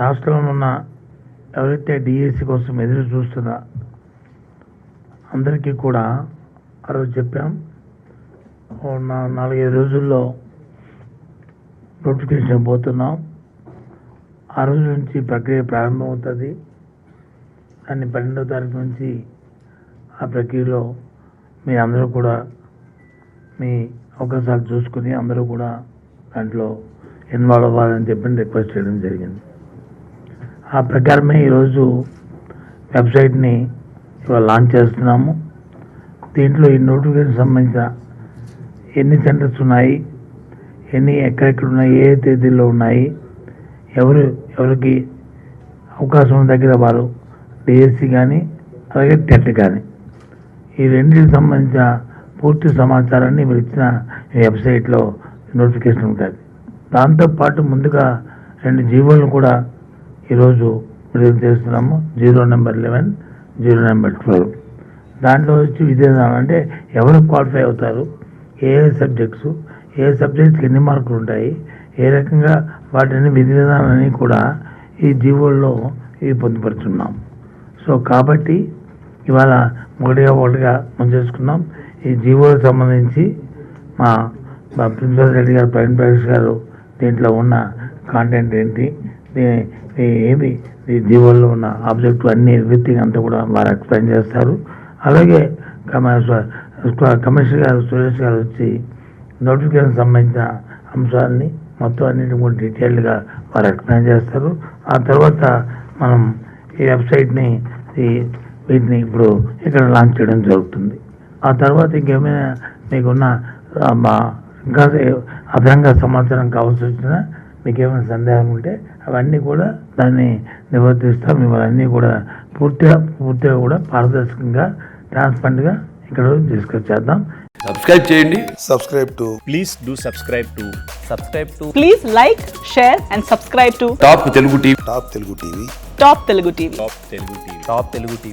రాష్ట్రంలో ఉన్న ఎవరైతే డిఎస్సి కోసం ఎదురు చూస్తున్నా అందరికీ కూడా ఆ రోజు చెప్పాం, 4-5 రోజుల్లో నోటిఫికేషన్ పోతున్నాం. ఆ రోజు నుంచి ప్రక్రియ ప్రారంభమవుతుంది. దాన్ని 12వ తారీఖు నుంచి ఆ ప్రక్రియలో మీ అందరూ కూడా మీ అవకాశాలు చూసుకుని అందరూ కూడా దాంట్లో ఇన్వాల్వ్ అవ్వాలని చెప్పి రిక్వెస్ట్ చేయడం జరిగింది. ఆ ప్రకారమే ఈరోజు వెబ్సైట్ని ఇవాళ లాంచ్ చేస్తున్నాము. దీంట్లో ఈ నోటిఫికేషన్ సంబంధించిన ఎన్ని సెంటర్స్ ఉన్నాయి, ఎక్కడెక్కడ ఉన్నాయి, ఏ తేదీల్లో ఉన్నాయి, ఎవరికి అవకాశం ఉన్న దగ్గర వారు డిఎస్సి కానీ అలాగే టెట్ కానీ ఈ రెండింటికి సంబంధించిన పూర్తి సమాచారాన్ని మీరు ఇచ్చిన వెబ్సైట్లో నోటిఫికేషన్ ఉంటుంది. దాంతోపాటు ముందుగా 2 జీవోలను కూడా ఈరోజు విడుదల చేస్తున్నాము. 0 నెంబర్ 11, 0 నెంబర్ 12. దాంట్లో వచ్చి విధానం అంటే ఎవరు క్వాలిఫై అవుతారు, ఏ సబ్జెక్ట్స్కి ఎన్ని మార్కులు ఉంటాయి, ఏ రకంగా వాటిని విధి విధానాన్ని కూడా ఈ జీవోల్లో ఇవి పొందుపరుచున్నాం. సో కాబట్టి ఇవాళ ఒకటిగా ముంచేసుకున్నాం. ఈ జీవోలకు సంబంధించి మా ప్రిన్సిపల్ రెడ్డి గారు, ప్రవీణ్ ప్రకాష్ గారు దీంట్లో ఉన్న కాంటెంట్ ఏంటి, ఏమి ఈ జీవోల్లో ఉన్న ఆబ్జెక్టివ్ అన్ని ఎవ్రీథింగ్ అంతా కూడా వారు ఎక్స్ప్లెయిన్ చేస్తారు. అలాగే కమిషనర్ గారు సురేష్ గారు వచ్చి నోటిఫికేషన్ సంబంధించిన అంశాలని మొత్తం అన్నింటిని కూడా డీటెయిల్డ్గా వారు ఎక్స్ప్లెయిన్ చేస్తారు. ఆ తర్వాత మనం ఈ వెబ్సైట్ని వీటిని ఇప్పుడు ఇక్కడ లాంచ్ చేయడం జరుగుతుంది. ఆ తర్వాత ఇంకేమైనా మీకున్న ఇంకా అదనంగా సమాచారం కావాల్సి వచ్చినా మీకు ఏమైనా సందేహం ఉంటే అవన్నీ కూడా దాన్ని నివర్తిస్తాం. ఇవన్నీ కూడా పూర్తిగా కూడా పారదర్శకంగా ట్రాన్స్పరెంట్గా ఇక్కడ తీసుకొచ్చేద్దాం. సబ్స్క్రైబ్ చేయండి. Please do subscribe to. Please like, share and subscribe to top Telugu TV. Top Telugu TV. Top Telugu TV.